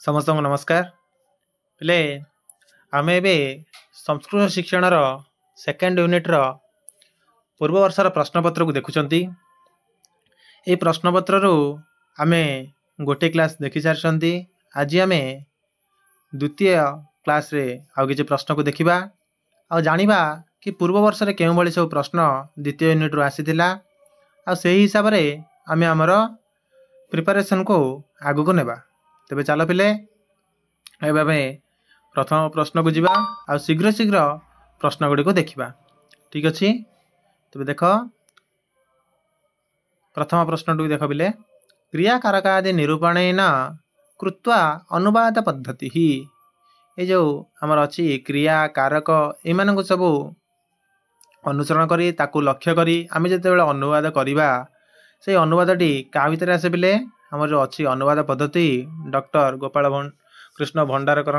समस्त को नमस्कार पिले आम ए संस्कृत शिक्षण सेकेंड यूनिट पूर्व वर्षर प्रश्नपत्र को देखुं। ये प्रश्नपत्र आम गोटे क्लास देखि सारी। आज आम द्वितीय क्लास रे आउ किसी प्रश्न को देखा आ जानिबा कि पूर्व वर्ष रे केउ भली सब प्रश्न द्वितीय यूनिट रू आसीथिला आ सेही हिसाब रे आम आमर प्रिपरेशन को आगु को नेबा। तेबे चलो पिले एबे प्रथम प्रश्न को जीवा आ शीघ्र शीघ्र प्रश्न गुडी को देखिबा। ठीक अछि, तेबे देख प्रथम प्रश्न टू देख पिले क्रिया कारक आदि निरूपणेन कृत्वा अनुवाद पद्धति ही ये जो आमर अच्छी क्रिया कारक एमान को सब अनुसरण करी ताकू लक्ष्य करी आम जिते अनुवाद करवा से अनुवादटी क्या भितर आसे पिले आम जो अच्छी अनुवाद पद्धति डॉक्टर गोपाल कृष्ण भंडारकर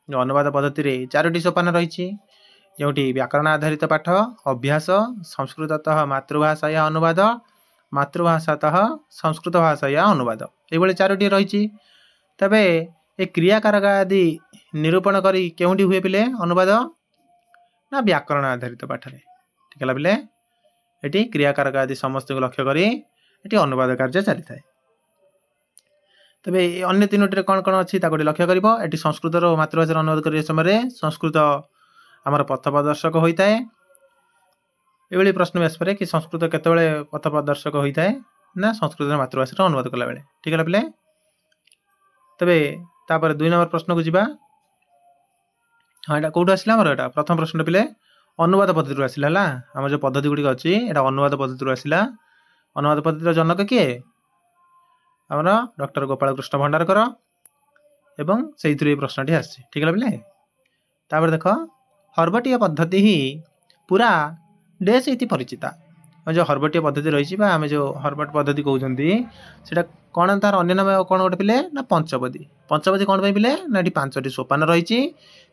जो अनुवाद पद्धति रे चारोटी सोपान रही जोटी व्याकरण आधारित पाठ अभ्यास संस्कृततः मातृभाषा या अनुवाद मातृभाषातः संस्कृत भाषा या अनुवाद ये चारोटी रही। तबे ये क्रिया कारक आदि निरूपण करी केउंटी हुए पिले अनुवाद ना व्याकरण आधारित पाठ रे। ठीक है पिले ये क्रिया कारक आदि समस्त को लक्ष्य करी ये अनुवाद कार्य चली थाए। तबे अन्य तीनोटी कौन कौन अच्छी लक्ष्य कर संस्कृत मातृभाषा अनुवाद करने समय संस्कृत आमर पथ प्रदर्शक होता है। ये प्रश्न भी आसपे कि संस्कृत केतबेले पथ प्रदर्शक होता है ना संस्कृत मातृभाषा अनुवाद कला बेले। ठीक है पिले तबे तापर 2 नंबर प्रश्न को जीवा। हाँ यहाँ कौट आसला यहाँ प्रथम प्रश्न पिले अनुवाद पद्धति आसला आम जो पद्धति गुड़िक अच्छी यहाँ अनुवाद पद्धति आसला। अनुवाद पद्धतिर जनक किए आमर डॉक्टर गोपाल कृष्ण भंडारकर एवं से प्रश्नटी आसी। ठीक है पिले तापर देख हर्बटीय पद्धति ही पूरा डेस इति परिचिता। जो हर्बटीय पद्धति रही आम जो हर्बट पद्धति कहते से कौन तार अन्य नाम कौन गोटे पिले ना पंचपदी। पंचपदी कौन पे पिले ना ये 5टी सोपान रही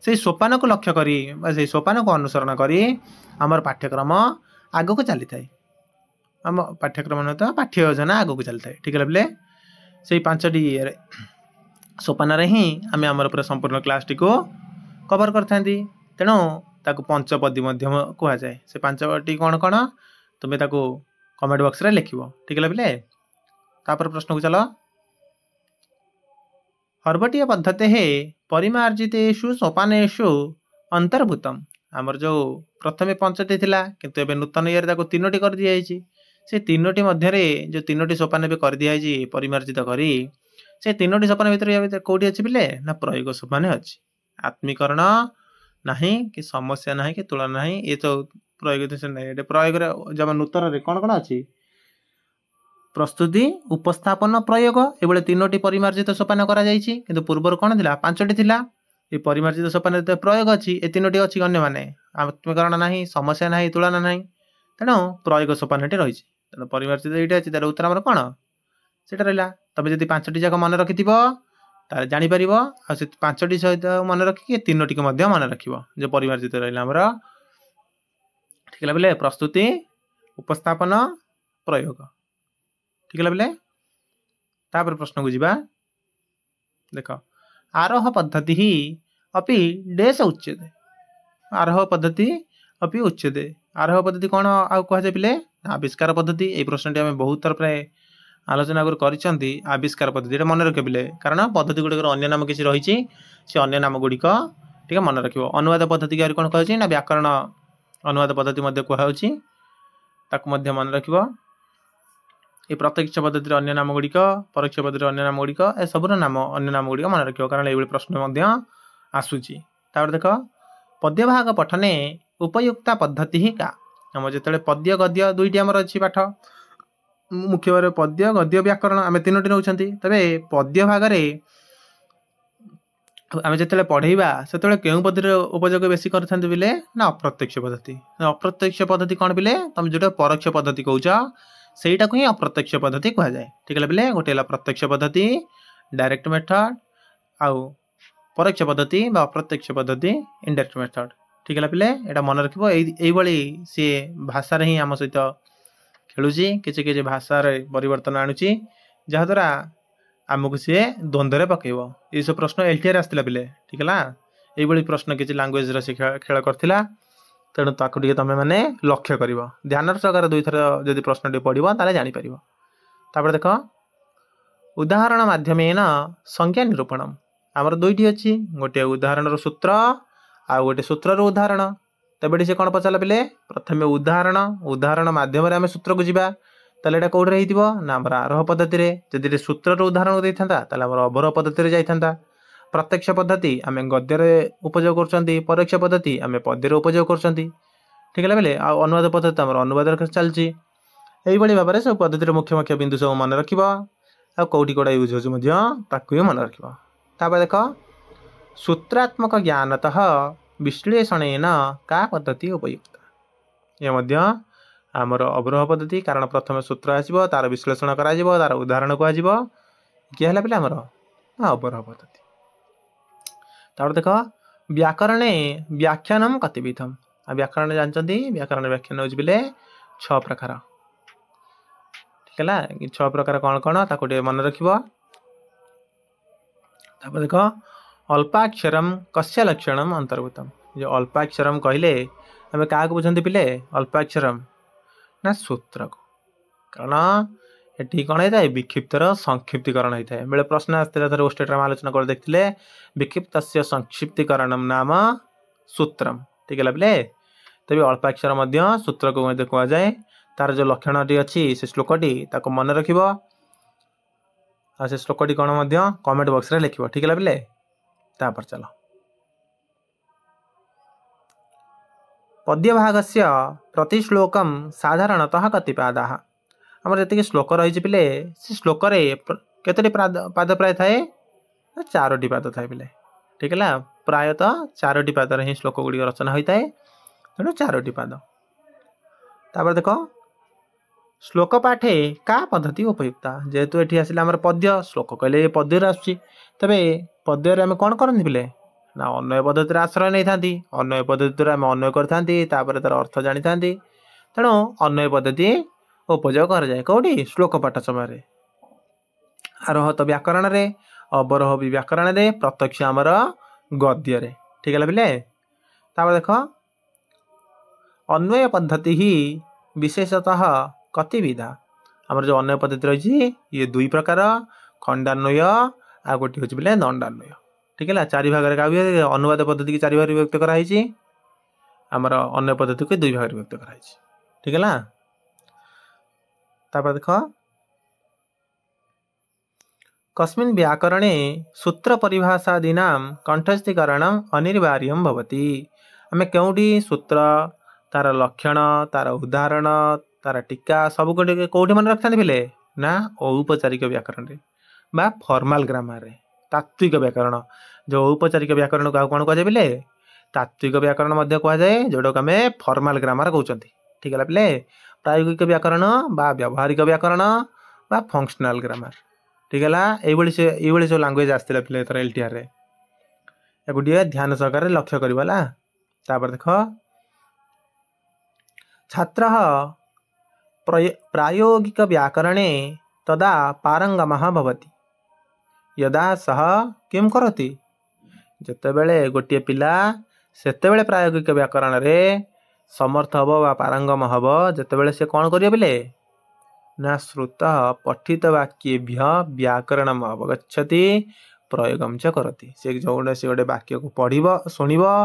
से सोपान को लक्ष्य करी से सोपान को अनुसरण करी आमर पाठ्यक्रम आग को चली थाए। आम पाठ्यक्रम न तो पाठ्य योजना आग को चली थाए। ठीक है पिले से 5टी सोपान ही आम आमर पूरा संपूर्ण क्लास टी को कवर करता। तेणु ताकू पंचपदी कह जाए। से 5टी कौन कौन तुम्हें ताकू कमेंट बॉक्स रे लिखिबो। ठीक है पिले तापर प्रश्न को चलो हर्बटीय पद्धति है परिमार्जितेषु सोपानेषु अंतर्भूतम। आमर जो प्रथम 5टी थिला किंतु एबे नूतन ईयर ताको 3टी कर दिया जायछि। से 3टी मध्य रे जो 3टी सोपान भी कर दिया जायछि परिमार्जित करी से 3टी सोपान भीतर कोठी अछि पिले ना प्रयोग सोपान अछि। आत्मीकरण नहीं कि समस्या नहीं कि तुलना नहीं ये तो प्रयोग नहीं। प्रयोग जब नूतन रे कौन कौन अच्छी प्रस्तुति उपस्थापन प्रयोग ये 3टी परिमार्जित सोपान करा जायछि किंतु पूर्वर कौन थिला 5टी थिला। ये परिमार्जित सोपान प्रयोग अच्छी ये 3टी अच्छी अन्य माने आत्मीकरण नहीं समस्या नहीं तुलना नहीं तेणु प्रयोग सोपान रही। तेणु परिमार्जित ये अच्छी तार उत्तर आमर कौन से रहा। तब जब 5टी जाक मन रखि तार जापर आ 5टी सहित मन रखिकी 3टी को मन रख जो परिमार्जित रहा आमर। ठीक है बोले प्रस्तुति उपस्थापन प्रयोग। ठीक है बोले तापर प्रश्न को जीवा। देख आरोह पद्धति ही अपि डेस उच्यते। आरोह पद्धति अपि उच्यते। आरोह पद्धति कौन आ कह जाए पिले आविष्कार पद्धति। ये प्रश्नटी आम बहुत थर प्राय आलोचना करी आविष्कार पद्धति मन रखे पिले कारण पद्धति गुड़िक अन्य नाम किसी रही से अन्य नाम गुड़िक ठीक मन रख। अनुवाद पद्धति की कौन कहे ना व्याकरण अनुवाद पद्धति ताकू मन रख। ये प्रत्यक्ष पद्धति अन्य नाम गुड़िक परोक्ष पद्धति अन्य नाम गुड़िक ए सबूर नाम अन्य नाम गुड़िक मन रख कारण ये प्रश्न आसूची। देख पद्य भाग पठने उपयुक्ता पद्धति ही का आम जो पद्य गद्य 2टी आमर अच्छी पाठ मुख्य भाव पद्य गद्य व्याकरण आम 3टी नौ। तेरे पद्य भाग आम जो पढ़ेबा से क्यों पद्धति उपयोग बेसी करते बिले ना अप्रत्यक्ष पद्धति। अप्रत्यक्ष पद्धति कौन बिले तुम जो परोक्ष पद्धति कौच सेटा को ही अप्रत्यक्ष पद्धति कह जाए। ठीक है बिले गोटे प्रत्यक्ष पद्धति डायरेक्ट मेथड आउ परोक्ष पद्धति अप्रत्यक्ष पद्धति इनडायरेक्ट मेथड। ठीक है पिले यहाँ मन रखिबो एई सी भाषा ही आम सहित खेलुची किसी किसी भाषा परिवर्तन आणुची जहाँद्वारा आमको सी द्वंद्व पकईब ये सब प्रश्न एलटीआर आसला पिले ठीक है यही प्रश्न किसी लांगुएज से खेल करथिला तेणु ताकू टे तुम मैंने लक्ष्य कर ध्यान सहकार दुई थर जब प्रश्न पढ़व ताले जापर तापर देख उदाहरण माध्यमेन संज्ञा निरूपण आमर दुईटी अच्छी गोटे उदाहरण सूत्र आ गोटे सूत्र उदाहरण तेबे से कौन पचारा पिले प्रथम उदाहरण उदाहरण मध्यम आम सूत्र को जीवा ताले एटा कौटे होइतिबो ना आमर आरोह पद्धति रे जदि सूत्र उदाहरण देइथांता ताले आमर अवरोह पद्धति रे जाइथांता प्रत्यक्ष पद्धति आम गद्य उपयोग कर परोक्ष पद्धति आम पद्य उपयोग कर ठीक है बेले अनुवाद पद्धति आम अनुवाद चलती यही भाव में सब पद्धति मुख्य मुख्य बिंदु सब मन रख कौटी कौटा यूज हो मन रख देख सूत्रात्मक ज्ञानतः विश्लेषण का पद्धति उपयुक्त ये आमर अवरोह पद्धति कारण प्रथम सूत्र आसो तार विश्लेषण कर तार उदाहरण कह किए पे आमर अवरोह पद्धति तापर देख व्याकरणे व्याख्यानम कतिविधम व्याकरण जानते व्याकरण व्याख्यान हो बोले 6 प्रकार ठीक है 6 प्रकार कौन कौन ताको मन रख देख अल्पाक्षरम कस्य लक्षणम अंतर्भूतम जो अल्पाक्षरम कहले आम क्या बुझे पिले अल्पाक्षरम ना सूत्र को कारण ये कौन होता है विक्षिप्तर संक्षिप्तीकरण होता है बेले प्रश्न आसता थोड़े स्टेटम आलोचना कर देखते विक्षिप्त संक्षिप्तीकरण नाम सूत्रम ठीक है बोले तभी अल्पाक्षर सूत्र को कहुए तार जो लक्षण टी अच्छी से श्लोकटी मन रख से श्लोकटी कौन कमेंट बॉक्स रे लिख ठीक है बोले तापर चलो पद्यभाग से प्रतिश्लोकम साधारणतः कतिपादा आमर जी श्लोक रही पिले से श्लोक केतोटी पाद प्राय थाए 4टी पाद थाए पिले ठीक है प्रायतः 4टी पाद ही श्लोक गुड़िक रचना होता है तेणु 4टी पाद तापर देख श्लोक पाठे का पद्धति उपयुक्ता जेहेतु ये आसला आम पद्य श्लोक कहले पद्य आसूँ तेरे पद्य आम कौन करते पिले ना अन्वय पद्धति आश्रय नहीं था अन्वय पद्धति आम अन्वय करें तार अर्थ जानी था तेणु अन्वय पद्धति उपयोग कर जाए कौटी श्लोक पाठ समय आरोह तो व्याकरण रे अवरोह भी व्याकरण रे प्रत्यक्ष आमर गद्य रे ठीक है पिले तापर देख अन्वय पद्धति ही विशेषतः कतिविधा आमर जो अन्वय पद्धति रही ये 2 प्रकार खंडान्वय आ गोटे हूँ बोले दंडान्वय ठीक है 4 भाग अनुवाद पद्धति की 4 भाग विभक्त कराई आमर अन्वय पद्धति को 2 भाग विभक्त कराई ठीक है तापर देख कस्मिन् व्याकरणे सूत्र परिभाषादीना कंठस्थीकरण अनिवार्यम भवति आम क्योंटी सूत्र तार लक्षण तार उदाहरण तार टीका सब कौटी मन रखता पिले ना औपचारिक व्याकरण रे बा फॉर्मल ग्रामर रे तात्विक व्याकरण जो औपचारिक व्याकरण को कौन कह पिले तात्विक व्याकरण कहुए जोटा को आम फॉर्मल ग्रामर कहते ठीक है पिले प्रायोगिक व्याकरण बा व्यावहारिक व्याकरण बा फंक्शनल ग्रामर ठीक है ये सब लांगुएज आसला पिले थर एलटीआर रे गोटे ध्यान सहकार लक्ष्य करवा तापर देख छात्र प्रायोगिक व्याकरणे तदा पारंगमः भवति यदा सह किम करति जितेबले गोटे पिला सेतेबले प्रायोगिक व्याकरण रे समर्थ हब बा पारंगम हब जितेबले से कौन करियो बिले ना श्रुत पठित वाक्येभ्य व्याकरणम अवगच्छति प्रयोगम च करति से जो से गोटे वाक्य को पढ़िबो सुनिबो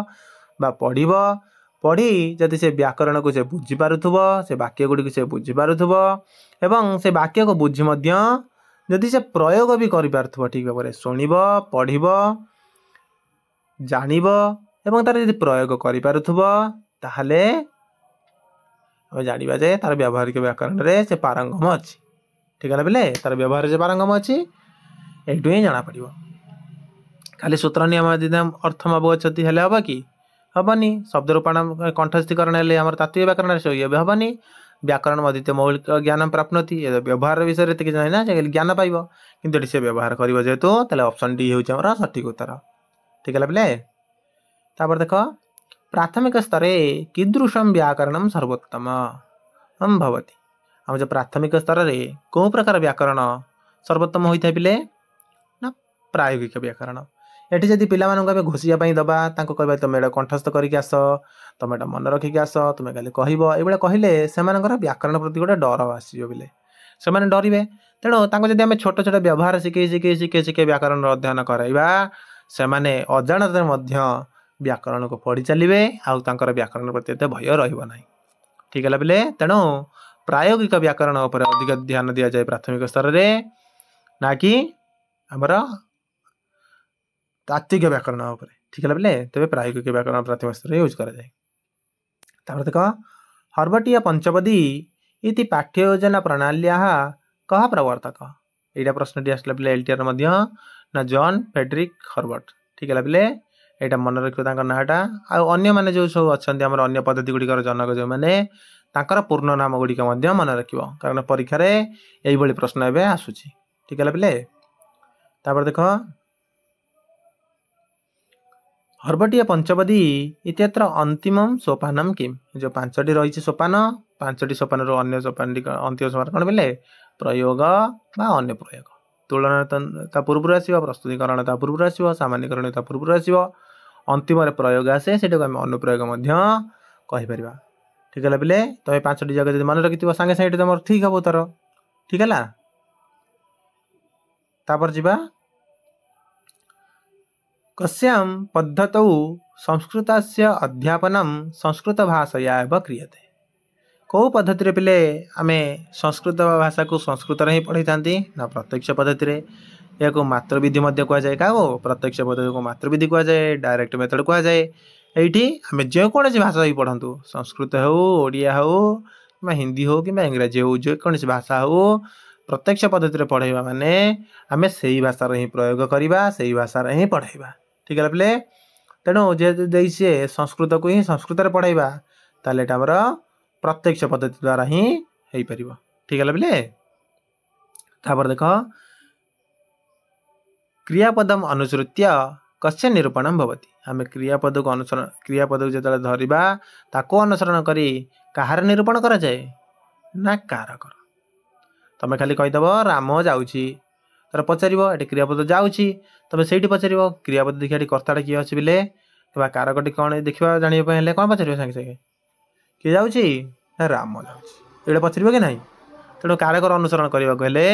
बा पढ़िबो पढ़ी जदि से व्याकरण को से बुझी पारुथबो से वाक्य गुडी से बुझी पारुथबो एवं से वाक्य को बुझी मध्य जदि से प्रयोग भी करि पारुथबो ठीक भाबरे सुनिबो पढ़िबो जानिबो एवं तार यदि प्रयोग करि पारुथबो ताहले हम जानिबा जे तार व्यावहारिक व्याकरण रे से पारंगम अछि ठीक है बेले तार व्यवहार से पारंगम अछि एटु ही जाना पड़िबो खाली सूत्र नियम यदि अर्थम अवगच्छति हेले हबा कि हबनी शब्द रूपाण कंठस्थीकरण हेले हमर तात्विक व्याकरण से ये हबनी व्याकरण मध्य मौलिक ज्ञान प्राप्त होती व्यवहार विषय में जानी ना ज्ञान पाइब कि से व्यवहार कर जेहेतु ऑप्शन डी हूँ हमारा सठिक उत्तर ठीक है बोले तापर देख प्राथमिक स्तरे कीदृशम व्याकरण सर्वोत्तम हम भवती हम जो प्राथमिक स्तर रे कौ प्रकार व्याकरण सर्वोत्तम होता है पिले प्रायोगिक व्याकरण। एटी जदि पिलामानंकु आमे घोषिया दबा तांको कहबा तुम एटा कंठस्थ करिक आस, तुम एटा मन रखिक आस, तुम खाली कहब एभलिया कहले सेमानकर व्याकरण प्रति गोटे डर आसीबो बिले सेमाने डरिबे। तेणु तांको जदि आमे छोट छोट व्यवहार शिखे व्याकरण अध्ययन कराइबा सेमाने अजाणत मध्य व्याकरण को पढ़ी चलिए आउ तांकर व्याकरण प्रति एते भय रहिबो नाही। ठीक है बिले। तेणु प्रायोगिक व्याकरण उपर अधिक ध्यान दिया जाए प्राथमिक स्तर रे, ना कि हमर तात्विक व्याकरण उपर। ठीक है बिले। तबे प्रायोगिक व्याकरण प्राथमिक स्तर रे यूज करा जाए। तापर देख हर्बटीय पंचपदी इति पाठ्य योजना प्रणाल्याः कह प्रवर्तक। एटा प्रश्नटी आसला बिले एलटीआर मध्य ना जॉन फेडरिक हर्बर्ट। ठीक है बिले। एटा मन रखियो तांकर नाटा आ अन्य माने जो सब अछंती हमर अन्य पद्धति गुडिकर जनक जो माने तांकर पूर्ण नाम गुडिक मध्य मन रखियो, कारण परीक्षा रे एई बळी प्रश्न एबे आसुची। ठीक है बिले। तापर देख हर्बटीय पंचपदी इत्यत्र अंतिमम सोपानम किम। जो पांचटी रही सोपान, पांचटी सोपान रो अन्य सोपान अंतिम सोपान कौन बिले प्रयोग बा अन्य प्रयोग। तुलना पूर्व आसो, प्रस्तुतिकरण पूर्व आसो, सामान्यकरण पूर्व आसो, अंतिम प्रयोग आसे से अनुप्रयोग कहीपर। ठीक है बिले। तुम पांचटी जगह जब मन रखि सांगे सांगे तुम ठीक हम उत्तर। ठीक है। तापर जीवा कस्यां पद्धतौ संस्कृतस्य अध्यापनम संस्कृत भाषया एव क्रियते। कौ पद्धति रे पिले आमे संस्कृत भाषा को संस्कृत रे ही पढ़ी थांती ना प्रत्यक्ष पद्धति रे। या को मातृविधि मध्य कह जाए, क्या प्रत्यक्ष पद्धति को मातृविधि कह जाए, डायरेक्ट मेथड कह जाए। एठी आमे जो कोनोसी भाषा ही पढ़ंतु, संस्कृत हो, ओडिया हो, कि हिंदी हो, कि इंग्रजी हो, जो कोनोसी भाषा हो प्रत्यक्ष पद्धति रे पढ़ाइबा माने आमे सेही भाषा रे ही प्रयोग करिबा, सेही भाषा रे ही पढ़ाइबा। ठीक है पिले। तेणु जे संस्कृत को ही संस्कृत रे पढ़ाइबा ताले एटा हमर प्रत्यक्ष पद्धति द्वारा ही हेई परिबो। ठीक है पिले। तापर देख क्रियापदम अनुसृत्य कस्य निरूपणम भवति। आमे क्रियापद को अनुसरण, क्रियापद को जतले धरिबा ताको अनुसरण करी कहार निरूपण करा जाए ना कारकर। तमे खाली कहिदब राम जाउची, तर पचारिबो एटी क्रियापद जाउची, तबे सेठी पचारिबो क्रियापद देखिया कर्ताटा किए अछि बिले किबा कारकटी कोन देखिबा जानिबा पय हेले कोन पचारिबो संगे संगे कि जाउची ना राम जाउची, एडे पचारिबो कि नहीं। तेणु कारकर अनुसरण करने को हेले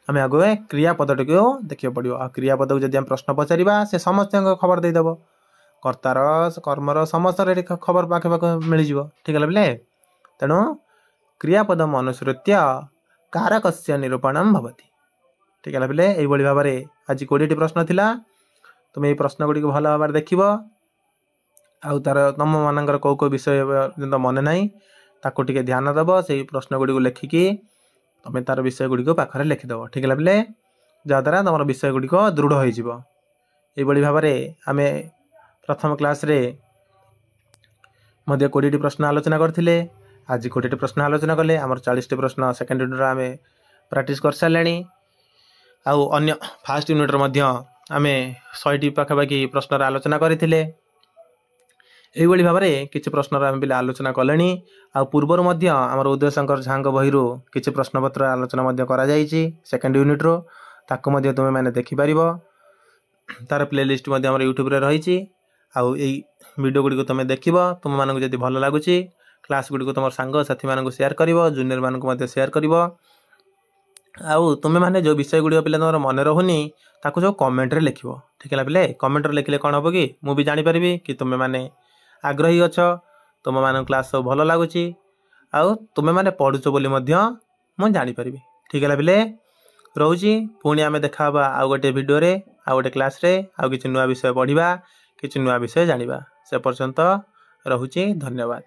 आम आगे क्रियापद को देखा पड़ो। आ क्रियापद को जब प्रश्न पचारा से समस्त खबर देदेव, कर्तार कर्मर समस्त खबर पाखे पाख मिल जाव। ठीक है बोले। तेणु क्रियापदम अनुसृत्य कारकस्य निरूपणम भवति। ठीक है बोले। यही भाव में आज 20टी प्रश्न थिला। तुम ये प्रश्न गुड़ी भल भाव देख आउ तार तुम मानकर कौ कौ विषय जो मन ना ताको टिके ध्यान दब, से प्रश्न गुड़ी को लेखिकी तुम तार विषय गुड़ी को पाखरे लिखिदेव। ठीक है बोले। जहाद्वारा तुम विषय गुड़ी दृढ़ हो भाव में आम प्रथम क्लास रे 20टी प्रश्न आलोचना करथिले। आज 20टी प्रश्न आलोचना कले। आमर 40टी प्रश्न सेकेंड यूनिट आम प्रैक्टिस कर सारे। आउ अन्य फास्ट यूनिट आम 100टी पाखापाखि प्रश्न आलोचना करथिले। यही भाव में किसी प्रश्न आम पे आलोचना कले। आ पूर्वर आमर उदय शंकर झा बही किसी प्रश्नपत्र आलोचना करा सेकेंड यूनिट रो ताको तुम मैंने देखिपर। तार प्लेलिस्ट आम यूट्यूब रे रही। आउ यही वीडियो गुड़ी तुम देख तुम मानक जब भल लगुच क्लास गुड़ी तुम सांग साथी मानक शेयर कर, जूनियर मानक शेयर कर। आउ तुम मैंने जो विषय गुड़ी पे तुम मन रहुनी ताको जो कमेंट रे लिख। ठीक है पे कमेंट रे लिखले कौन हम कि मुझे जानीपरि कि तुम मैंने आग्रही अच्छ, तुम मान क्लास सब भल लगुच, आउ तुम मैंने पढ़ुच बोली मुझे जानीपरि। ठीक है पे रोची। पुणी आम देखा आउ गोटे वीडियो रे आउ गोटे क्लास रे आउ किसी नुआ विषय पढ़ा, किसी नुआ विषय जानिबा। से पर्यंत रहुची। धन्यवाद।